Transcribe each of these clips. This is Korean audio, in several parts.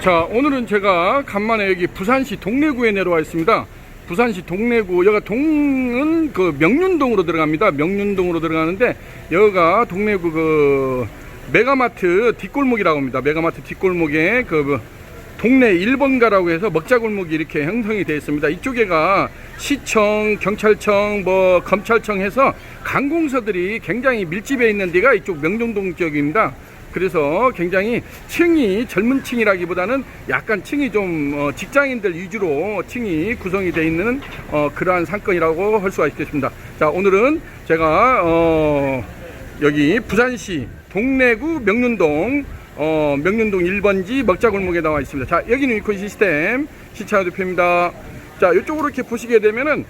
자, 오늘은 제가 간만에 여기 부산시 동래구에 내려와 있습니다. 부산시 동래구, 여기가 동은 그 명륜동으로 들어갑니다. 명륜동으로 들어가는데, 여기가 동래구 그 메가마트 뒷골목이라고 합니다. 메가마트 뒷골목에 그 동래 1번가라고 해서 먹자골목이 이렇게 형성이 되어 있습니다. 이쪽에가 시청, 경찰청, 뭐 검찰청 해서 관공서들이 굉장히 밀집해 있는 데가 이쪽 명륜동 지역입니다. 그래서 굉장히 층이 젊은 층이라기보다는 약간 층이 좀 직장인들 위주로 층이 구성이 되어 있는 그러한 상권이라고 할 수가 있겠습니다. 자, 오늘은 제가 여기 부산시 동래구 명륜동 명륜동 1번지 먹자골목에 나와 있습니다. 자, 여기는 유니콘 시스템 시차원 대표입니다. 자, 이쪽으로 이렇게 보시게 되면은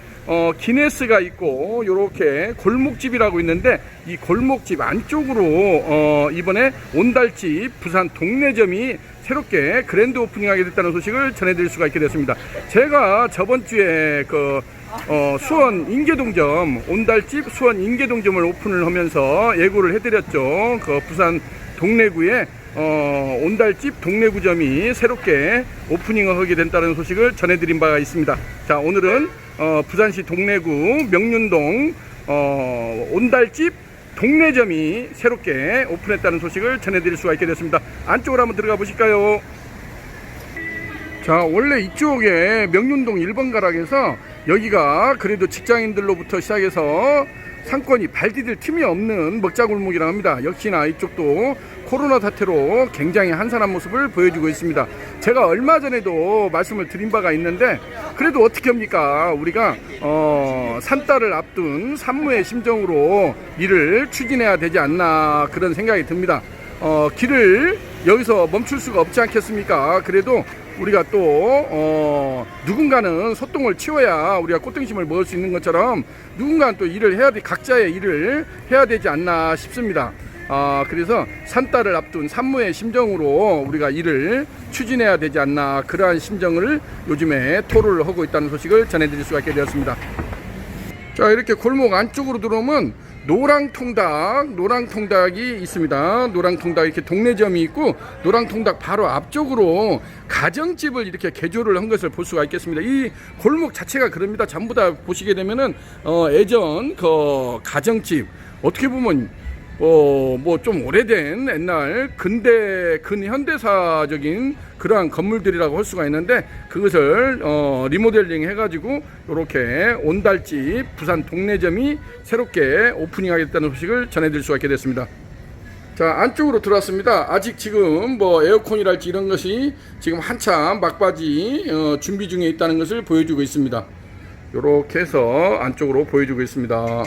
기네스가 있고 요렇게 골목집이라고 있는데, 이 골목집 안쪽으로 이번에 온달집 부산 동래점이 새롭게 그랜드 오프닝하게 됐다는 소식을 전해드릴 수가 있게 됐습니다. 제가 저번 주에 그 수원 인계동점, 온달집 수원 인계동점을 오픈을 하면서 예고를 해드렸죠. 그 부산 동래구에 온달집 동래구점이 새롭게 오프닝을 하게 된다는 소식을 전해드린 바가 있습니다. 자, 오늘은 부산시 동래구 명륜동 온달집 동래점이 새롭게 오픈했다는 소식을 전해드릴 수가 있게 됐습니다. 안쪽으로 한번 들어가 보실까요? 자, 원래 이쪽에 명륜동 1번가락에서 여기가 그래도 직장인들로부터 시작해서 상권이 발 디딜 틈이 없는 먹자골목이라고 합니다. 역시나 이쪽도 코로나 사태로 굉장히 한산한 모습을 보여주고 있습니다. 제가 얼마 전에도 말씀을 드린 바가 있는데, 그래도 어떻게 합니까? 우리가 산달을 앞둔 산무의 심정으로 일을 추진해야 되지 않나, 그런 생각이 듭니다. 길을 여기서 멈출 수가 없지 않겠습니까? 그래도 우리가 또 누군가는 소똥을 치워야 우리가 꽃등심을 먹을 수 있는 것처럼 누군가는 또 일을 해야 돼, 각자의 일을 해야 되지 않나 싶습니다. 그래서 산달을 앞둔 산무의 심정으로 우리가 일을 추진해야 되지 않나, 그러한 심정을 요즘에 토로를 하고 있다는 소식을 전해드릴 수가 있게 되었습니다. 자, 이렇게 골목 안쪽으로 들어오면 노랑통닭이 있습니다. 노랑통닭, 이렇게 동래점이 있고, 노랑통닭 바로 앞쪽으로 가정집을 이렇게 개조를 한 것을 볼 수가 있겠습니다. 이 골목 자체가 그럽니다. 전부 다 보시게 되면은 예전 그 가정집, 어떻게 보면 뭐 좀 오래된 옛날 근현대사적인 그러한 건물들이라고 할 수가 있는데, 그것을 리모델링 해가지고 이렇게 온달집 부산 동래점이 새롭게 오프닝하게 됐다는 소식을 전해드릴 수가 있게 됐습니다. 자, 안쪽으로 들어왔습니다. 아직 지금 뭐 에어컨이랄지 이런 것이 지금 한참 막바지 준비 중에 있다는 것을 보여주고 있습니다. 이렇게 해서 안쪽으로 보여주고 있습니다.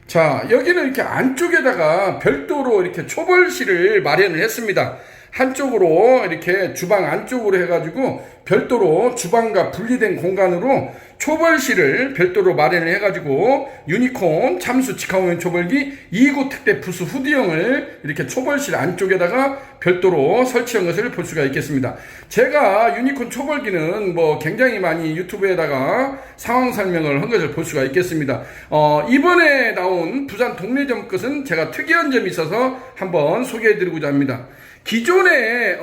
자, 여기는 이렇게 안쪽에다가 별도로 이렇게 초벌실을 마련을 했습니다. 한쪽으로 이렇게 주방 안쪽으로 해가지고 별도로 주방과 분리된 공간으로 초벌실을 별도로 마련을 해가지고 유니콘 참수 직화오염 초벌기 2구 특대 부스 후드형을 이렇게 초벌실 안쪽에다가 별도로 설치한 것을 볼 수가 있겠습니다. 제가 유니콘 초벌기는 뭐 굉장히 많이 유튜브에다가 상황 설명을 한 것을 볼 수가 있겠습니다. 이번에 나온 부산 동래점 것은 제가 특이한 점이 있어서 한번 소개해드리고자 합니다. 기존에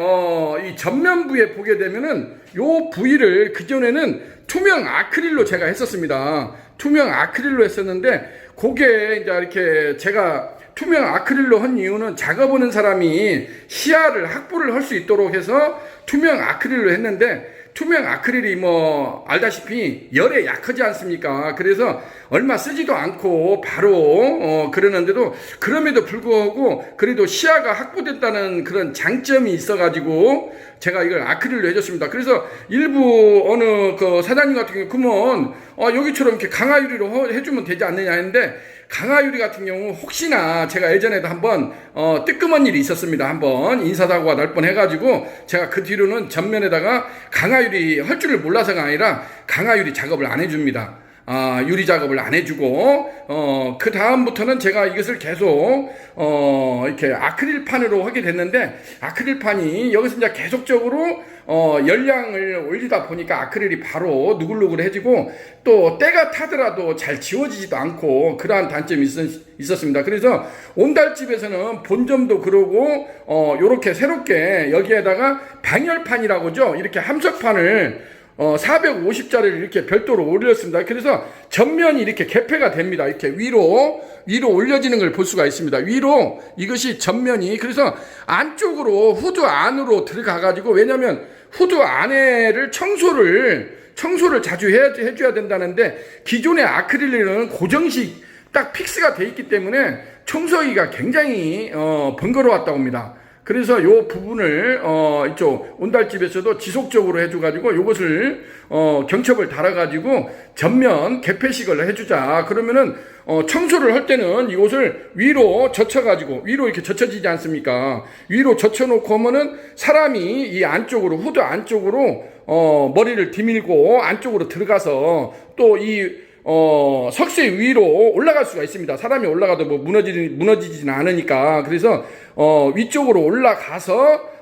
이 전면부에 보게 되면은 요 부위를 그전에는 투명 아크릴로 제가 했었습니다. 투명 아크릴로 했었는데, 그게 이제 이렇게 제가 투명 아크릴로 한 이유는 작업하는 사람이 시야를 확보를 할 수 있도록 해서 투명 아크릴로 했는데, 투명 아크릴이 뭐 알다시피 열에 약하지 않습니까? 그래서 얼마 쓰지도 않고 바로 그러는데도, 그럼에도 불구하고 그래도 시야가 확보됐다는 그런 장점이 있어가지고 제가 이걸 아크릴로 해줬습니다. 그래서 일부 어느 그 사장님 같은 경우 그러면 여기처럼 이렇게 강화유리로 해주면 되지 않느냐 했는데, 강화유리 같은 경우 혹시나 제가 예전에도 한번 뜨끔한 일이 있었습니다. 한번 인사사고가 날 뻔해가지고 제가 그 뒤로는 전면에다가 강화유리 할 줄을 몰라서가 아니라 강화유리 작업을 안 해줍니다. 유리 작업을 안 해주고, 그 다음부터는 제가 이것을 계속, 이렇게 아크릴판으로 하게 됐는데, 아크릴판이 여기서 이제 계속적으로, 열량을 올리다 보니까 아크릴이 바로 누글누글해지고 또 때가 타더라도 잘 지워지지도 않고 그러한 단점이 있었습니다. 그래서 온달집에서는 본점도 그러고 요렇게 새롭게 여기에다가 방열판이라고죠. 이렇게 함석판을 450짜리를 이렇게 별도로 올렸습니다. 그래서 전면이 이렇게 개폐가 됩니다. 이렇게 위로 올려지는 걸 볼 수가 있습니다. 위로 이것이 전면이, 그래서 안쪽으로 후드 안으로 들어가 가지고, 왜냐면 후드 안에를 청소를 자주 해줘야 된다는데, 기존의 아크릴은 고정식 딱 픽스가 돼 있기 때문에 청소하기가 굉장히 번거로웠다고 합니다. 그래서 요 부분을 이쪽 온달집에서도 지속적으로 해줘가지고 요것을 경첩을 달아가지고 전면 개폐식을 해주자. 그러면은 청소를 할 때는 이곳을 위로 젖혀가지고, 위로 이렇게 젖혀지지 않습니까? 위로 젖혀놓고 하면은 사람이 이 안쪽으로, 후드 안쪽으로 머리를 디밀고 안쪽으로 들어가서 또 이 석쇠 위로 올라갈 수가 있습니다. 사람이 올라가도 뭐 무너지진 않으니까. 그래서 위쪽으로 올라가서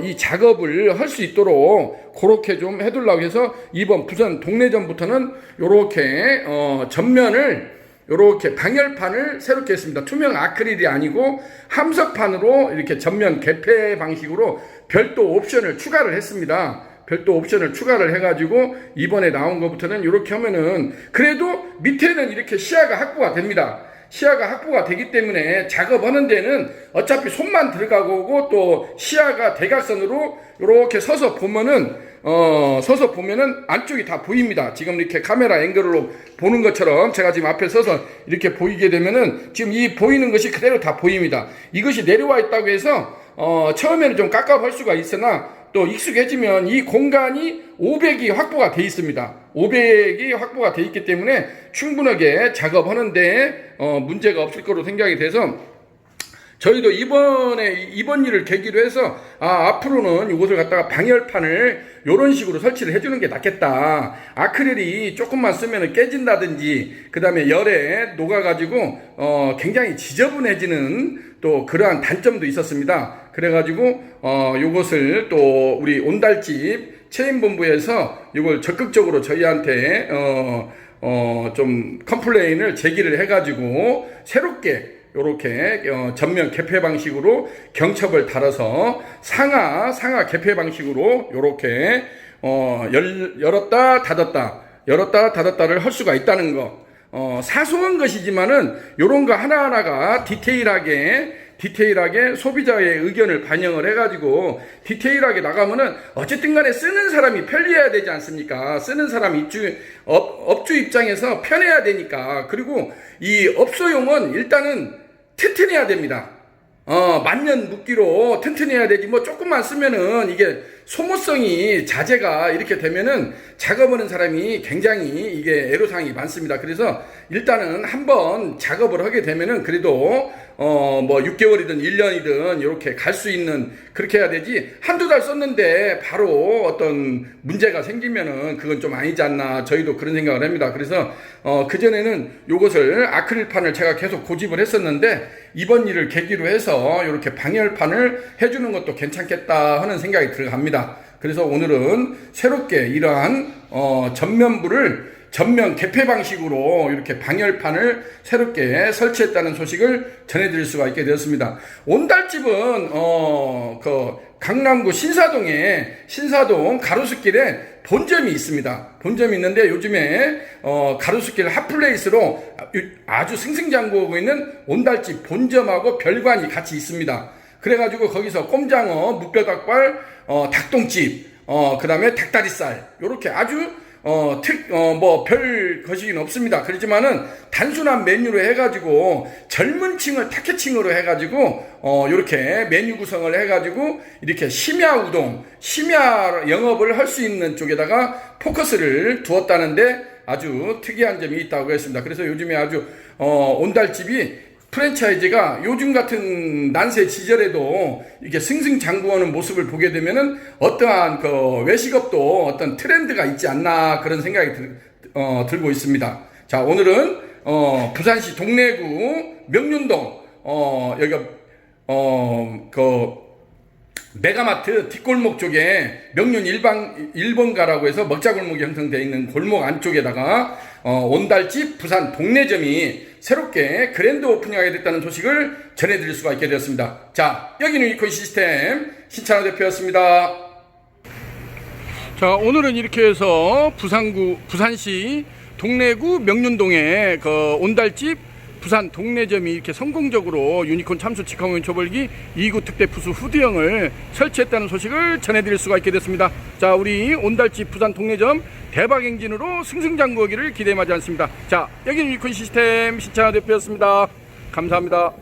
이 작업을 할 수 있도록 그렇게 좀 해두려고 해서 이번 부산 동래전부터는 요렇게 전면을 요렇게 방열판을 새롭게 했습니다. 투명 아크릴이 아니고 함석판으로 이렇게 전면 개폐 방식으로 별도 옵션을 추가를 했습니다. 별도 옵션을 추가를 해가지고 이번에 나온 것부터는 이렇게 하면은 그래도 밑에는 이렇게 시야가 확보가 됩니다. 시야가 확보가 되기 때문에 작업하는 데는 어차피 손만 들어가고 오고 또 시야가 대각선으로 이렇게 서서 보면은 안쪽이 다 보입니다. 지금 이렇게 카메라 앵글로 보는 것처럼 제가 지금 앞에 서서 이렇게 보이게 되면은 지금 이 보이는 것이 그대로 다 보입니다. 이것이 내려와 있다고 해서 처음에는 좀 깝깝할 수가 있으나 또 익숙해지면 이 공간이 500이 확보가 되어 있습니다. 500이 확보가 되어 있기 때문에 충분하게 작업하는데 문제가 없을 거로 생각이 돼서 저희도 이번 일을 계기로 해서 앞으로는 이곳을 갖다가 방열판을 이런 식으로 설치를 해주는 게 낫겠다. 아크릴이 조금만 쓰면 깨진다든지 그 다음에 열에 녹아가지고 굉장히 지저분해지는 또 그러한 단점도 있었습니다. 그래가지고 요것을 또 우리 온달집 체인본부에서 이걸 적극적으로 저희한테 좀 컴플레인을 제기를 해가지고 새롭게 요렇게 전면 개폐 방식으로 경첩을 달아서 상하 개폐 방식으로 요렇게 열었다 닫았다를 할 수가 있다는 거. 사소한 것이지만은 요런 거 하나하나가 디테일하게 소비자의 의견을 반영을 해가지고 디테일하게 나가면은 어쨌든 간에 쓰는 사람이 편리해야 되지 않습니까? 쓰는 사람 업주 입장에서 편해야 되니까. 그리고 이 업소용은 일단은 튼튼해야 됩니다. 만년 묵기로 튼튼해야 되지, 뭐 조금만 쓰면은 이게 소모성이 자재가 이렇게 되면은 작업하는 사람이 굉장히 이게 애로사항이 많습니다. 그래서 일단은 한번 작업을 하게 되면은 그래도 뭐 6개월이든 1년이든 이렇게 갈 수 있는, 그렇게 해야 되지 한두 달 썼는데 바로 어떤 문제가 생기면은 그건 좀 아니지 않나, 저희도 그런 생각을 합니다. 그래서 그전에는 요것을 아크릴판을 제가 계속 고집을 했었는데 이번 일을 계기로 해서 이렇게 방열판을 해주는 것도 괜찮겠다 하는 생각이 들어갑니다. 그래서 오늘은 새롭게 이러한 전면부를 전면 개폐 방식으로 이렇게 방열판을 새롭게 설치했다는 소식을 전해드릴 수가 있게 되었습니다. 온달집은 그 강남구 신사동 가로수길에 본점이 있습니다. 본점이 있는데 요즘에 가로수길 핫플레이스로 아주 승승장구하고 있는 온달집 본점하고 별관이 같이 있습니다. 그래가지고 거기서 꼼장어, 무뼈닭발, 닭똥집, 그 다음에 닭다리살, 요렇게 아주 뭐 별 것이긴 없습니다. 그렇지만은 단순한 메뉴로 해가지고 젊은 층을 타겟층으로 해가지고 요렇게 메뉴 구성을 해가지고 이렇게 심야 우동, 심야 영업을 할 수 있는 쪽에다가 포커스를 두었다는데 아주 특이한 점이 있다고 했습니다. 그래서 요즘에 아주 온달집이 프랜차이즈가 요즘 같은 난세 시절에도 이렇게 승승장구하는 모습을 보게 되면은 어떠한 그 외식업도 어떤 트렌드가 있지 않나, 그런 생각이 들고 있습니다. 자, 오늘은 부산시 동래구 명륜동 여기가 그 메가마트 뒷골목 쪽에 명륜 1번가라고 해서 먹자골목이 형성되어 있는 골목 안쪽에다가 온달집 부산 동네점이 새롭게 그랜드 오프닝하게 됐다는 소식을 전해드릴 수가 있게 되었습니다. 자, 여기는 유니콘 시스템 신찬호 대표였습니다. 자, 오늘은 이렇게 해서 부산시 동래구 명륜동에 그 온달집 부산 동네점이 이렇게 성공적으로 유니콘 참수 직화모임 초벌기 2구 특대 부수 후드형을 설치했다는 소식을 전해드릴 수가 있게 됐습니다. 자, 우리 온달집 부산 동네점 대박 행진으로 승승장구하기를 기대하지 않습니다. 자, 여기는 유니콘 시스템 신찬호 대표였습니다. 감사합니다.